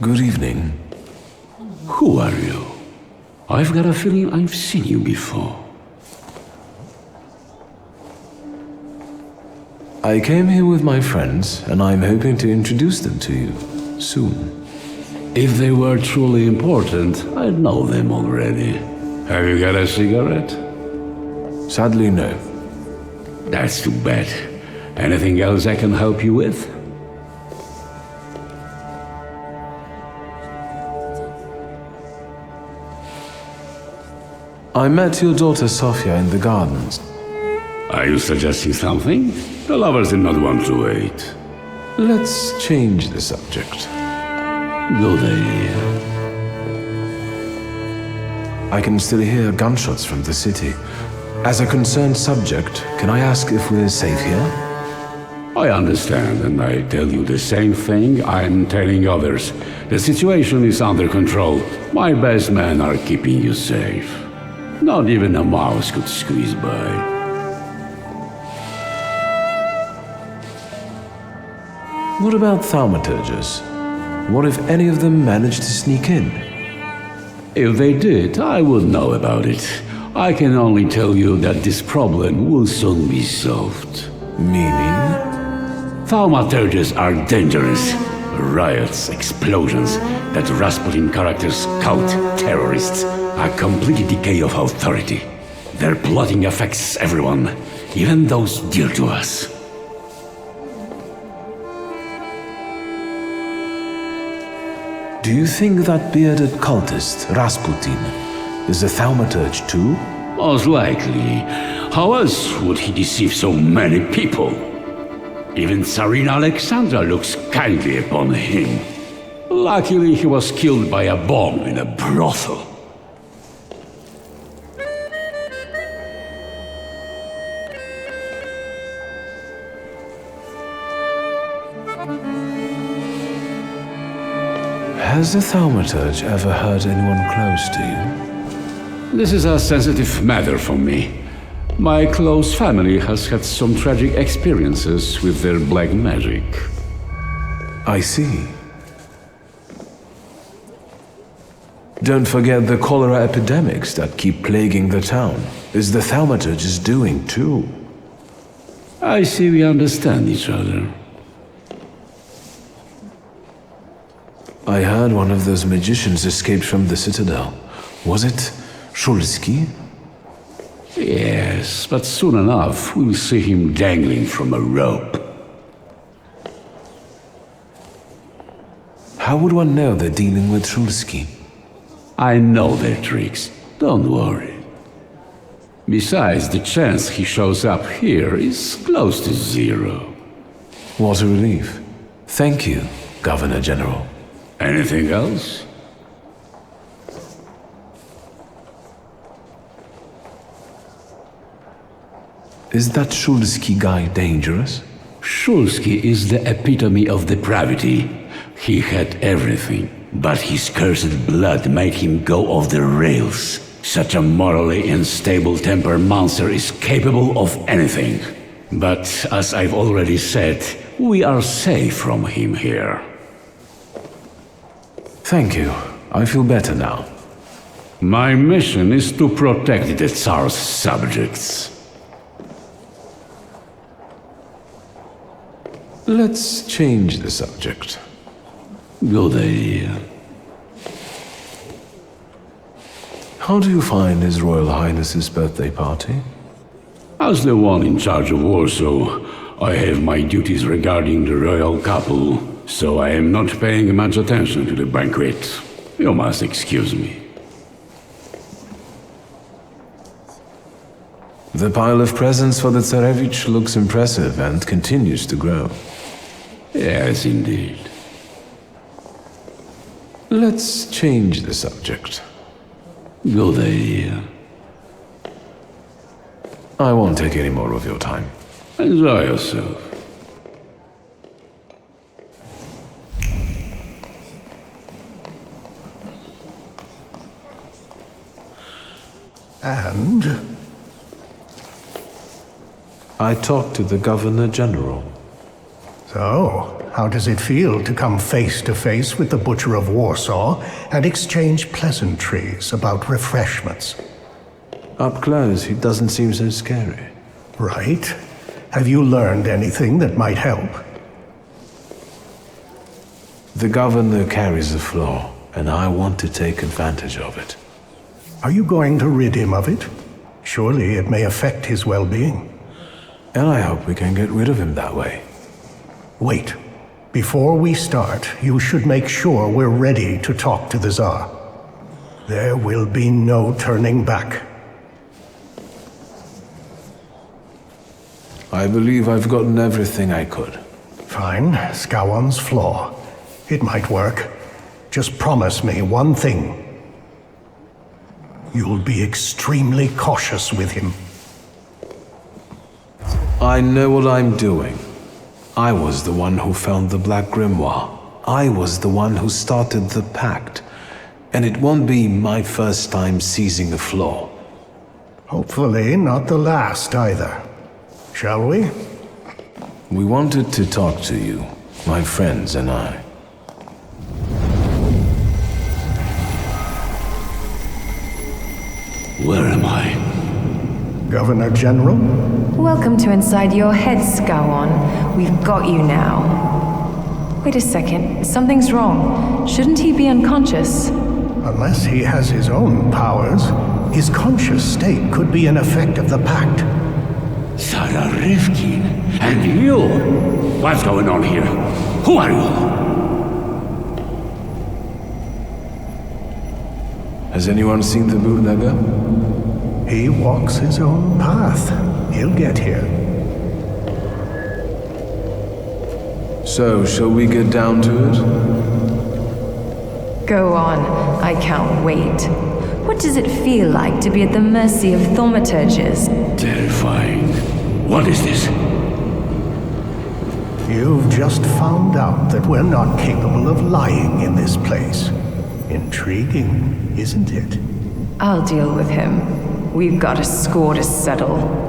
Good evening. Who are you? I've got a feeling I've seen you before. I came here with my friends, and I'm hoping to introduce them to you soon. If they were truly important, I'd know them already. Have you got a cigarette? Sadly, no. That's too bad. Anything else I can help you with? I met your daughter Sofia in the gardens. Are you suggesting something? The lovers did not want to wait. Let's change the subject. Good idea. I can still hear gunshots from the city. As a concerned subject, can I ask if we're safe here? I understand, and I tell you the same thing I'm telling others. The situation is under control. My best men are keeping you safe. Not even a mouse could squeeze by. What about thaumaturges? What if any of them managed to sneak in? If they did, I would know about it. I can only tell you that this problem will soon be solved. Meaning? Thaumaturges are dangerous. Riots, explosions, that Rasputin characters cult terrorists, a complete decay of authority. Their plotting affects everyone, even those dear to us. Do you think that bearded cultist, Rasputin, is a thaumaturge too? Most likely. How else would he deceive so many people? Even Tsarina Alexandra looks kindly upon him. Luckily, he was killed by a bomb in a brothel. Has a thaumaturge ever hurt anyone close to you? This is a sensitive matter for me. My close family has had some tragic experiences with their black magic. I see. Don't forget the cholera epidemics that keep plaguing the town. Is the thaumaturge doing too? I see we understand each other. I heard one of those magicians escaped from the citadel. Was it Szulski? Yes, but soon enough we'll see him dangling from a rope. How would one know they're dealing with Szulski? I know their tricks, don't worry. Besides, the chance he shows up here is close to zero. What a relief. Thank you, Governor General. Anything else? Is that Szulski guy dangerous? Szulski is the epitome of depravity. He had everything, but his cursed blood made him go off the rails. Such a morally unstable temper monster is capable of anything. But as I've already said, we are safe from him here. Thank you. I feel better now. My mission is to protect the Tsar's subjects. Let's change the subject. Good idea. How do you find His Royal Highness's birthday party? As the one in charge of Warsaw, I have my duties regarding the royal couple, so I am not paying much attention to the banquet. You must excuse me. The pile of presents for the Tsarevich looks impressive and continues to grow. Yes, indeed. Let's change the subject. Good idea. I won't take any more of your time. Enjoy yourself. And? I talked to the Governor General. So, How does it feel to come face to face with the Butcher of Warsaw and exchange pleasantries about refreshments? Up close, he doesn't seem so scary. Right. Have you learned anything that might help? The governor carries a flaw, and I want to take advantage of it. Are you going to rid him of it? Surely it may affect his well-being. And I hope we can get rid of him that way. Wait. Before we start, you should make sure we're ready to talk to the Tsar. There will be no turning back. I believe I've gotten everything I could. Fine, Skowron's flaw. It might work. Just promise me one thing. You'll be extremely cautious with him. I know what I'm doing. I was the one who found the Black Grimoire. I was the one who started the pact. And it won't be my first time seizing a flaw. Hopefully not the last either. Shall we? We wanted to talk to you, my friends and I. Where am I? Governor General? Welcome to inside your head, Skowron. We've got you now. Wait a second, something's wrong. Shouldn't he be unconscious? Unless he has his own powers, his conscious state could be an effect of the pact. Sarah Rifkin, and you! What's going on here? Who are you? Has anyone seen the bootlegger? He walks his own path. He'll get here. So, shall we get down to it? Go on, I can't wait. What does it feel like to be at the mercy of thaumaturges? Terrifying. What is this? You've just found out that we're not capable of lying in this place. Intriguing, isn't it? I'll deal with him. We've got a score to settle.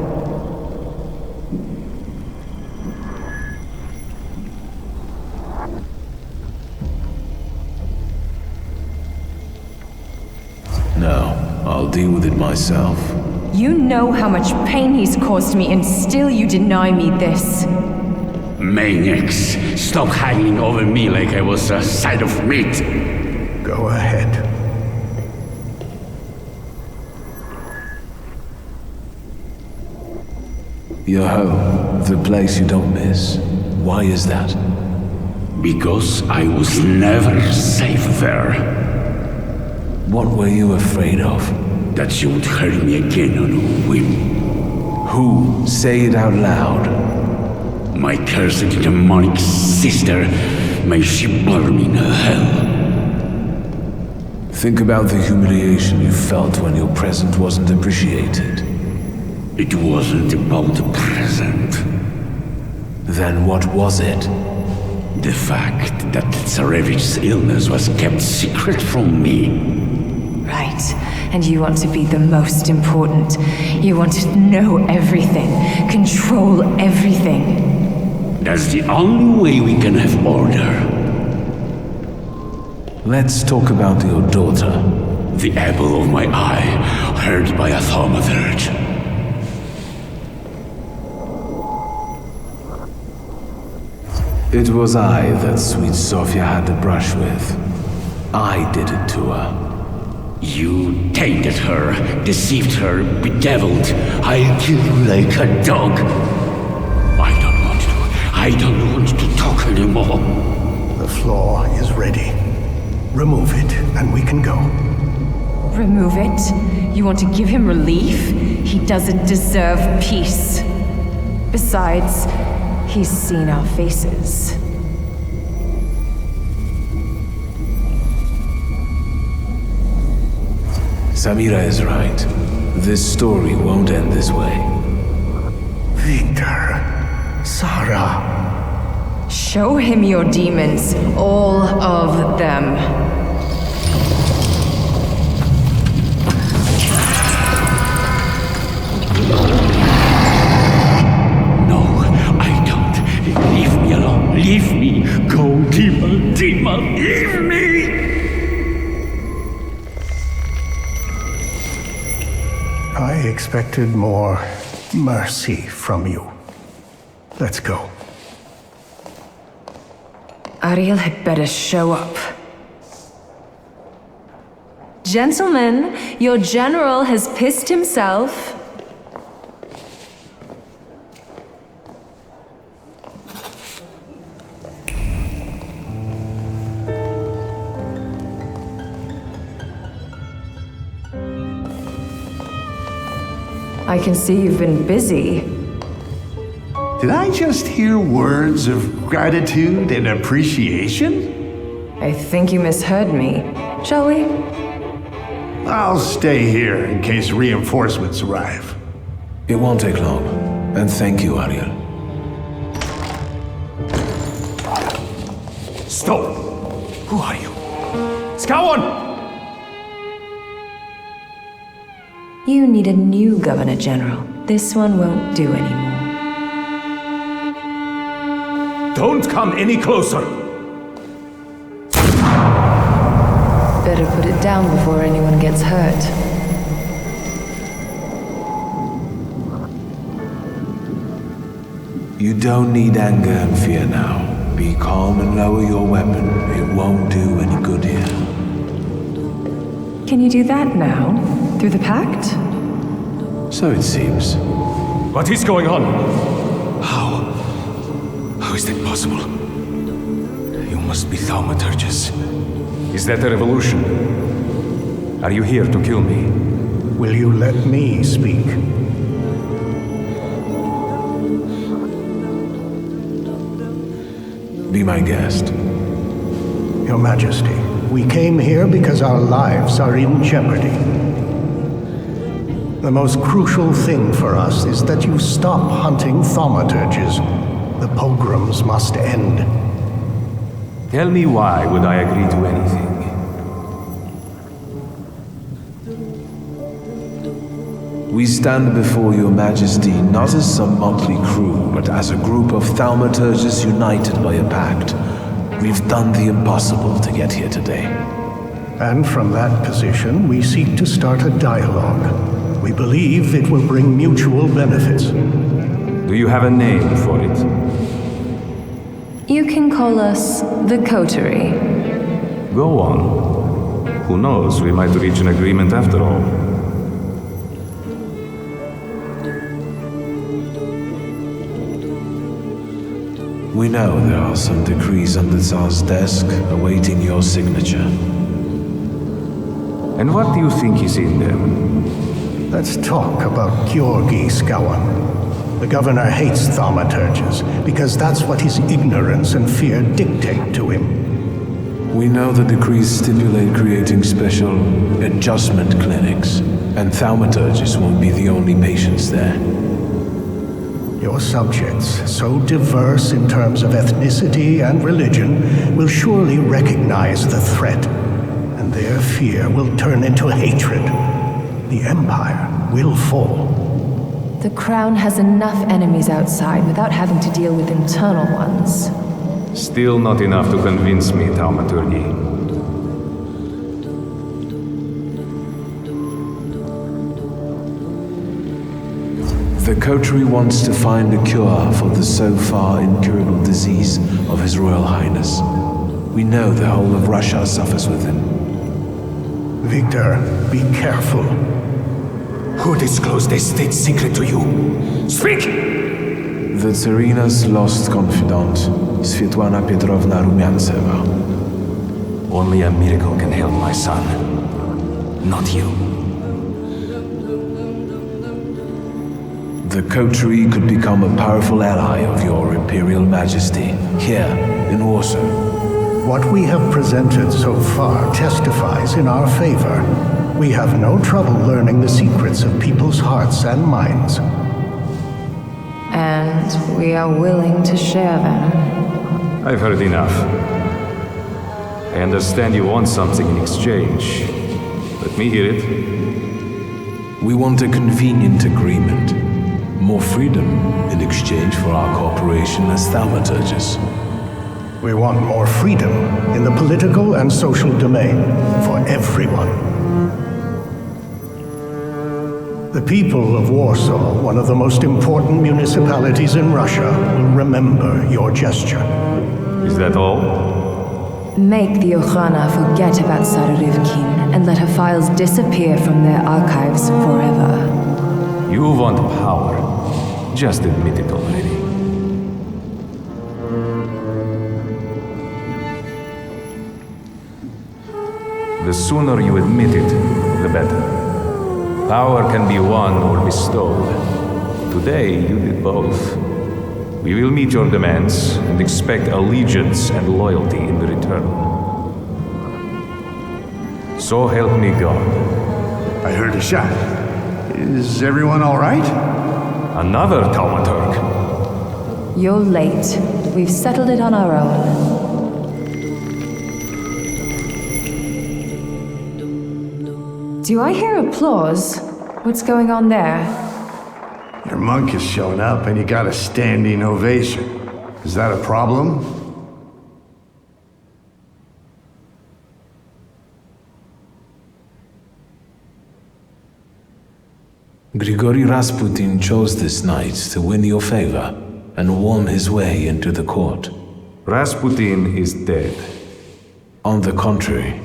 No, I'll deal with it myself. You know how much pain he's caused me, and still you deny me this. Maniacs, stop hanging over me like I was a side of meat. Go ahead. Your home, the place you don't miss. Why is that? Because I was never safe there. What were you afraid of? That she would hurt me again on a whim. Who? Say it out loud. My cursed demonic sister, may she burn in hell. Think about the humiliation you felt when your present wasn't appreciated. It wasn't about the present. Then what was it? The fact that Tsarevich's illness was kept secret from me. Right, and you want to be the most important. You want to know everything, control everything. That's the only way we can have order. Let's talk about your daughter. The apple of my eye, hurt by a Thaumaturge. It was I that sweet Sophia had to brush with. I did it to her. You tainted her, deceived her, bedeviled. I'll kill you like a dog. I don't want to talk anymore. The flaw is ready. Remove it, and we can go. Remove it? You want to give him relief? He doesn't deserve peace. Besides, he's seen our faces. Samira is right. This story won't end this way. Wiktor. Sarah. Show him your demons, all of them. No, I don't. Leave me alone. Leave me. Leave me! I expected more mercy from you. Let's go. Ariel had better show up. Gentlemen, your general has pissed himself. I can see you've been busy. Did I just hear words of gratitude and appreciation? I think you misheard me. Shall we? I'll stay here in case reinforcements arrive. It won't take long. And thank you, Ariel. Stop! Who are you? Skawan! You need a new Governor General. This one won't do anymore. Don't come any closer! Better put it down before anyone gets hurt. You don't need anger and fear now. Be calm and lower your weapon. It won't do any good here. Can you do that now? Through the pact? So it seems. What is going on? How? How is that possible? You must be Thaumaturges. Is that a revolution? Are you here to kill me? Will you let me speak? Be my guest. Your Majesty, we came here because our lives are in jeopardy. The most crucial thing for us is that you stop hunting thaumaturges. The pogroms must end. Tell me why would I agree to anything? We stand before your majesty not as some motley crew, but as a group of Thaumaturges united by a pact. We've done the impossible to get here today. And from that position, we seek to start a dialogue. We believe it will bring mutual benefits. Do you have a name for it? You can call us the Coterie. Go on. Who knows, we might reach an agreement after all. We know there are some decrees on the Tsar's desk awaiting your signature. And what do you think is in them? Let's talk about Georgi Skawan. The governor hates thaumaturges because that's what his ignorance and fear dictate to him. We know the decrees stipulate creating special adjustment clinics, and Thaumaturges won't be the only patients there. Your subjects, so diverse in terms of ethnicity and religion, will surely recognize the threat, and their fear will turn into hatred. The Empire will fall. The Crown has enough enemies outside without having to deal with internal ones. Still not enough to convince me, Thaumaturge. The Coterie wants to find a cure for the so far incurable disease of His Royal Highness. We know the whole of Russia suffers with him. Wiktor, be careful. Who disclosed this state secret to you? Speak! The Tsarina's lost confidant, Svetlana Petrovna Rumiantseva. Only a miracle can help my son. Not you. The Coterie could become a powerful ally of your Imperial Majesty, here in Warsaw. What we have presented so far testifies in our favor. We have no trouble learning the secrets of people's hearts and minds. And we are willing to share them. I've heard enough. I understand you want something in exchange. Let me hear it. We want a convenient agreement. More freedom in exchange for our cooperation as Thaumaturges. We want more freedom in the political and social domain for everyone. The people of Warsaw, one of the most important municipalities in Russia, will remember your gesture. Is that all? Make the Okhrana forget about Sararivkin and let her files disappear from their archives forever. You want power. Just admit it already. The sooner you admit it, the better. Power can be won or bestowed. Today, you did both. We will meet your demands and expect allegiance and loyalty in return. So help me God. I heard a shot. Is everyone all right? Another Thaumaturge. You're late. We've settled it on our own. Do I hear applause? What's going on there? Your monk has shown up and you got a standing ovation. Is that a problem? Grigory Rasputin chose this night to win your favor and worm his way into the court. Rasputin is dead. On the contrary,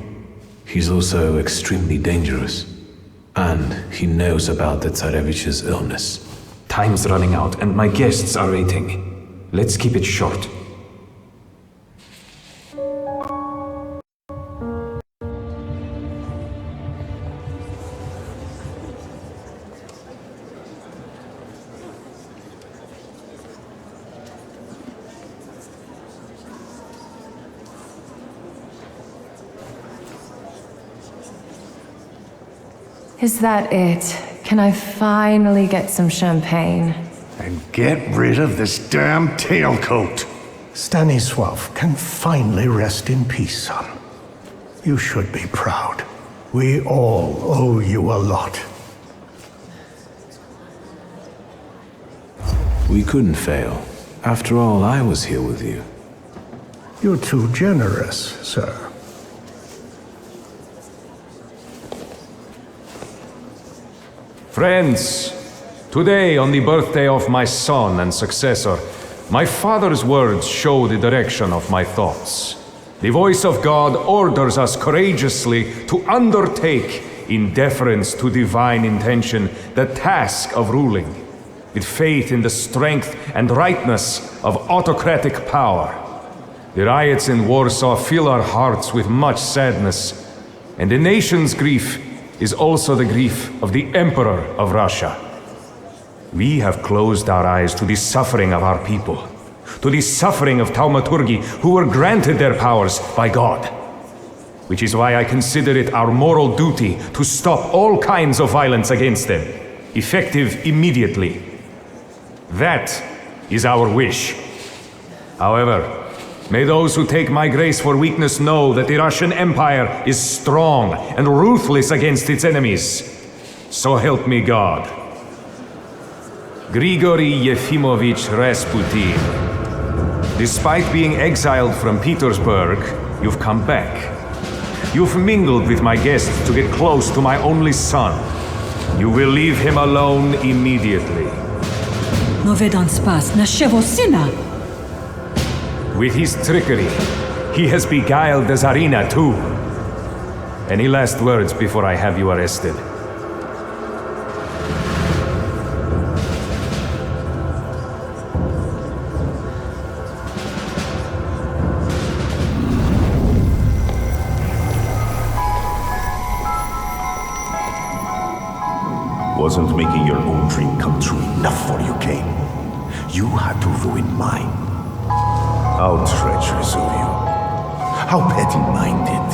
he's also extremely dangerous. And he knows about the Tsarevich's illness. Time's running out and my guests are waiting. Let's keep it short. Is that it? Can I finally get some champagne? And get rid of this damn tailcoat. Stanisław can finally rest in peace, son. You should be proud. We all owe you a lot. We couldn't fail. After all, I was here with you. You're too generous, sir. Friends, today on the birthday of my son and successor, my father's words show the direction of my thoughts. The voice of God orders us courageously to undertake, in deference to divine intention, the task of ruling, with faith in the strength and rightness of autocratic power. The riots in Warsaw fill our hearts with much sadness, and the nation's grief is also the grief of the Emperor of Russia. We have closed our eyes to the suffering of our people, to the suffering of Thaumaturgi who were granted their powers by God. Which is why I consider it our moral duty to stop all kinds of violence against them, effective immediately. That is our wish. However, may those who take my grace for weakness know that the Russian Empire is strong and ruthless against its enemies. So help me God. Grigory Yefimovich Rasputin. Despite being exiled from Petersburg, you've come back. You've mingled with my guests to get close to my only son. You will leave him alone immediately. No Vedan spas naszego syna! With his trickery, he has beguiled the Tsarina too. Any last words before I have you arrested? Wasn't making your own dream come true enough for you, Kane? You had to ruin mine. How treacherous of you. How petty-minded.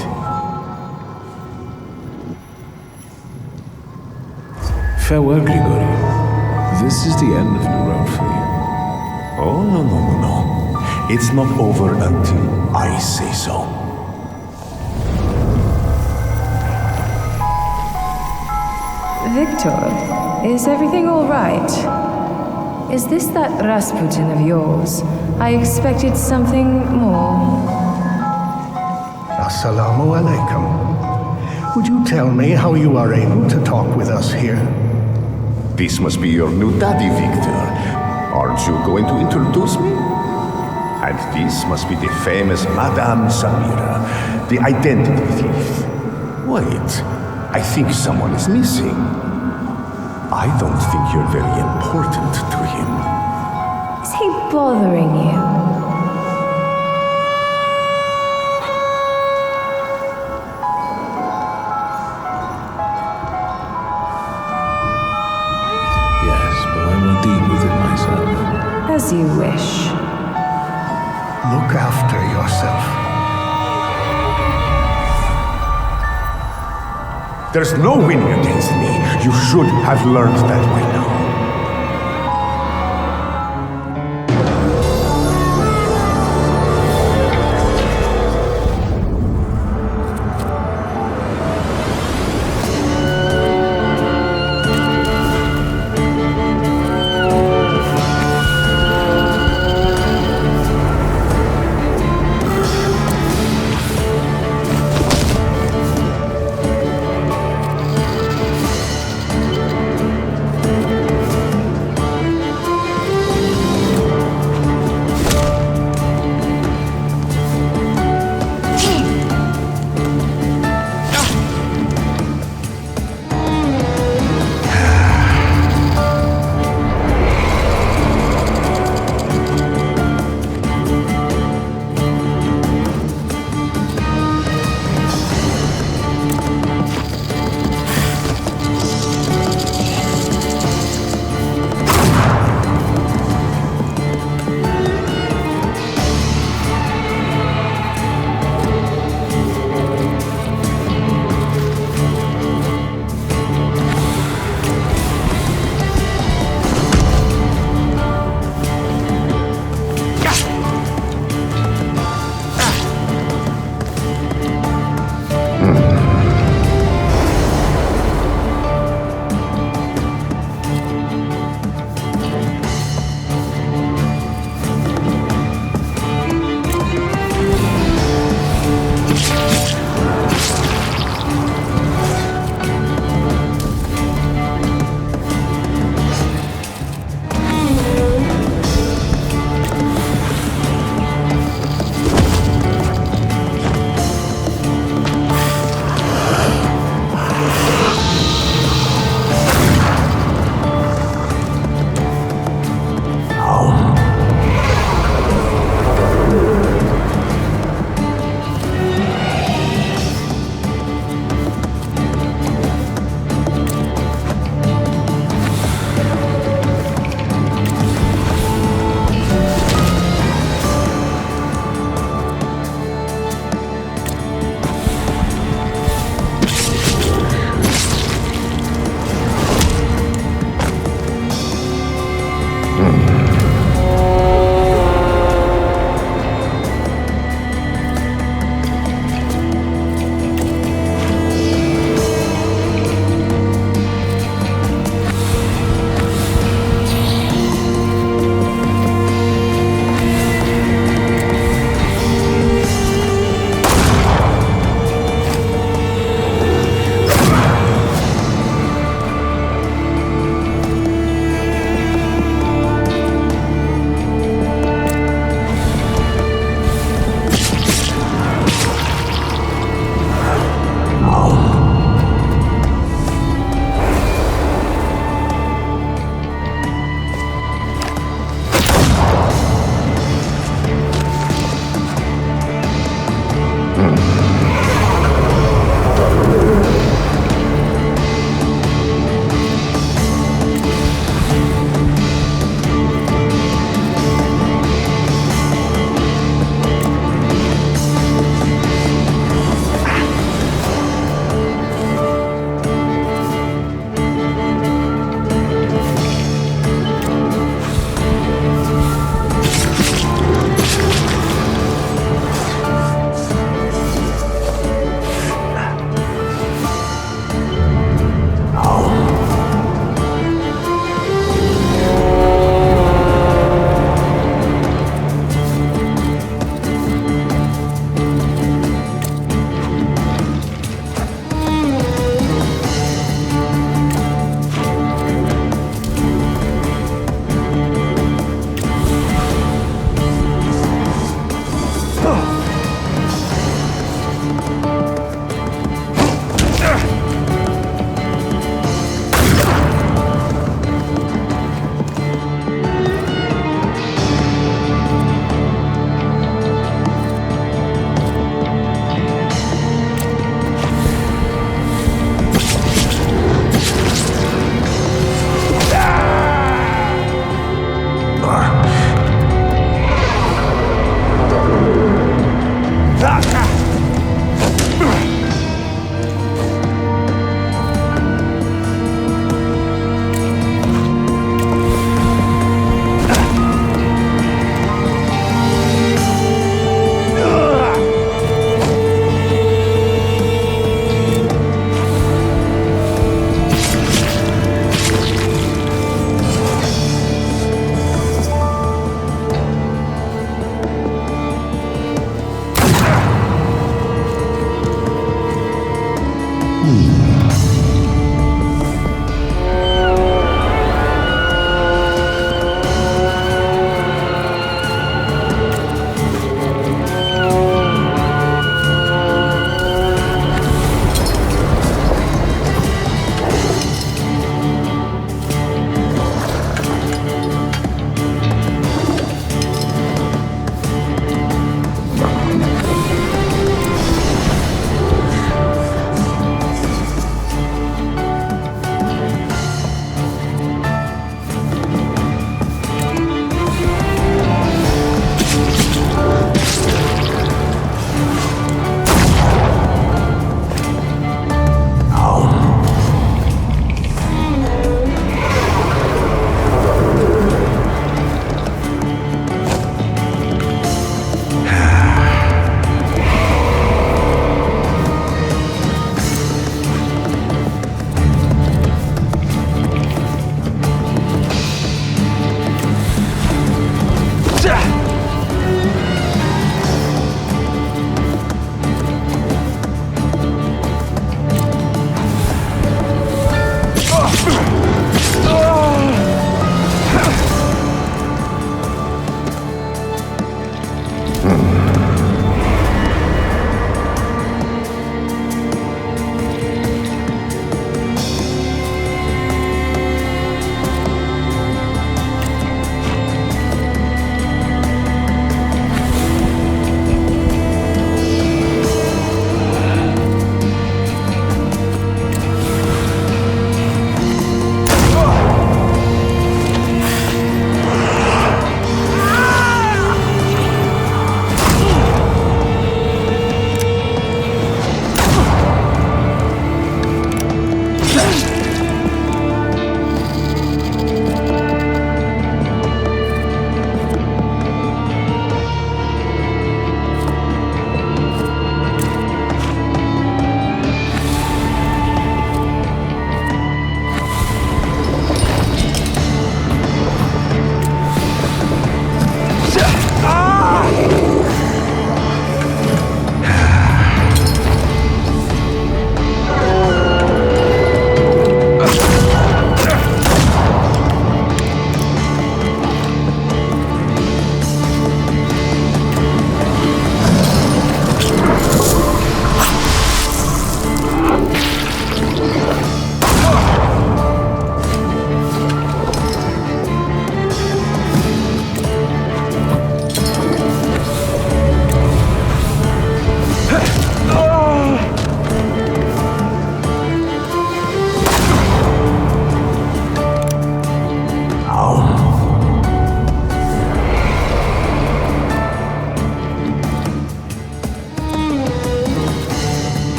Farewell, Grigory. This is the end of the road for you. Oh, no. It's not over until I say so. Wiktor, is everything all right? is this that Rasputin of yours? I expected something more. Assalamu alaikum. Would you tell me how you are able to talk with us here? This must be your new daddy, Wiktor. Aren't you going to introduce me? And this must be the famous Madame Samira, the identity thief. Wait, I think someone is missing. I don't think you're very important to him. Is he bothering you? Yes, but I will deal with it myself. As you wish. Look after yourself. There's no winning against me. You should have learned that by now.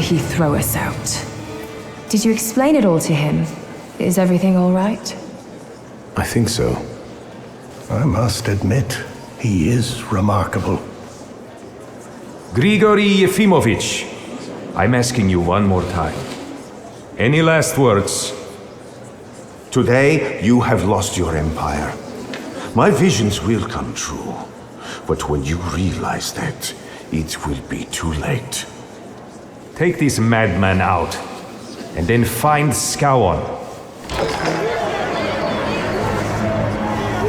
he throw us out? Did you explain it all to him? Is everything all right? I think so. I must admit, he is remarkable. Grigory Yefimovich, I'm asking you one more time. Any last words? Today, you have lost your empire. My visions will come true. But when you realize that, it will be too late. Take this madman out, and then find Skowon.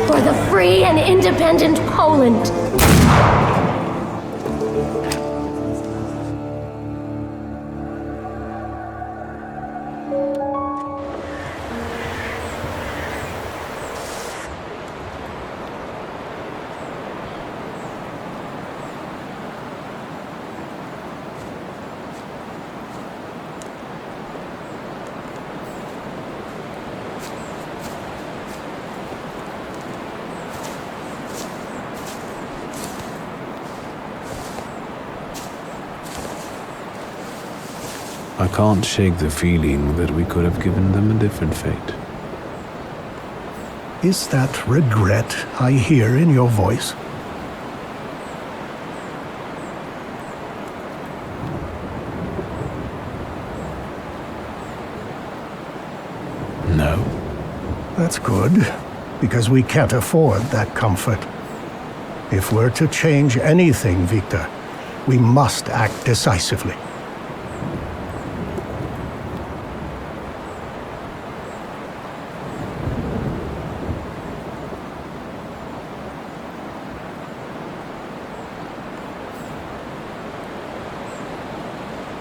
For the free and independent Poland. I can't shake the feeling that we could have given them a different fate. Is that regret I hear in your voice? No. That's good, because we can't afford that comfort. If we're to change anything, Wiktor, we must act decisively.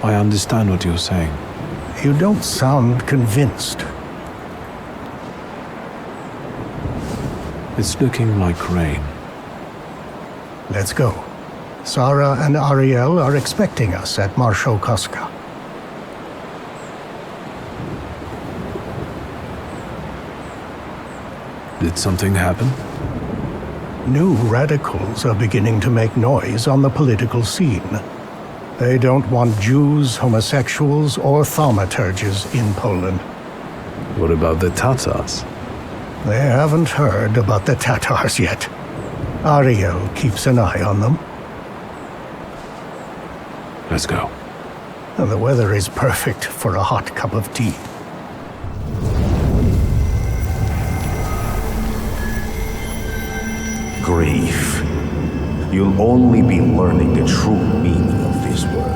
I understand what you're saying. You don't sound convinced. It's looking like rain. Let's go. Sarah and Ariel are expecting us at Marsho Koska. Did something happen? New radicals are beginning to make noise on the political scene. They don't want Jews, homosexuals, or thaumaturges in Poland. What about the Tatars? They haven't heard about the Tatars yet. Ariel keeps an eye on them. Let's go. And the weather is perfect for a hot cup of tea. Grief. You'll only be learning the true meaning of this word.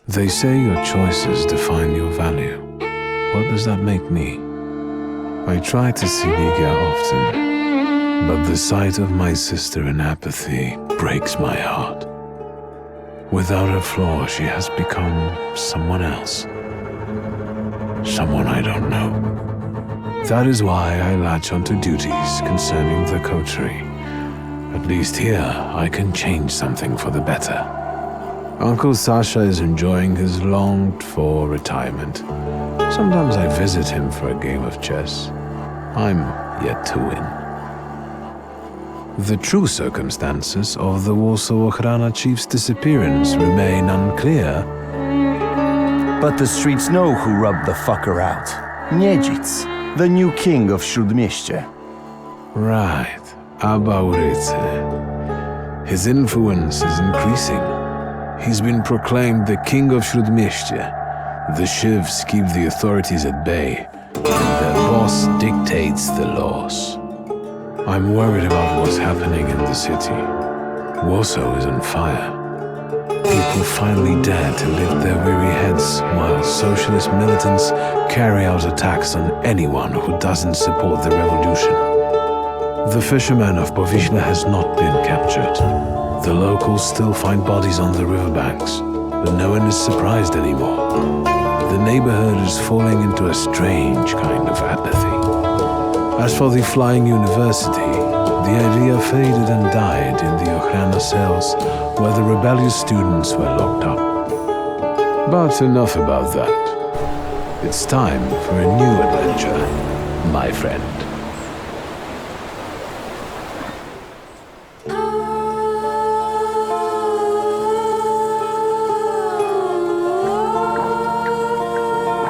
They say your choices define your value. What does that make me? I try to see Ligia often, but the sight of my sister in apathy breaks my heart. Without her flaw, she has become someone else. Someone I don't know. That is why I latch onto duties concerning the Coterie. At least here, I can change something for the better. Uncle Sasha is enjoying his longed-for retirement. Sometimes I visit him for a game of chess. I'm yet to win. The true circumstances of the Warsaw Ochrana chief's disappearance remain unclear. But the streets know who rubbed the fucker out. Niedzic, the new king of Śródmieście. Right, Abauryce. His influence is increasing. He's been proclaimed the king of Śródmieście. The Shivs keep the authorities at bay. Their boss dictates the laws. I'm worried about what's happening in the city. Warsaw is on fire. People finally dare to lift their weary heads while socialist militants carry out attacks on anyone who doesn't support the revolution. The fisherman of Powieśle has not been captured. The locals still find bodies on the riverbanks, but no one is surprised anymore. The neighborhood is falling into a strange kind of apathy. As for the flying university, the idea faded and died in the Ochrana cells where the rebellious students were locked up. But enough about that. It's time for a new adventure, my friend.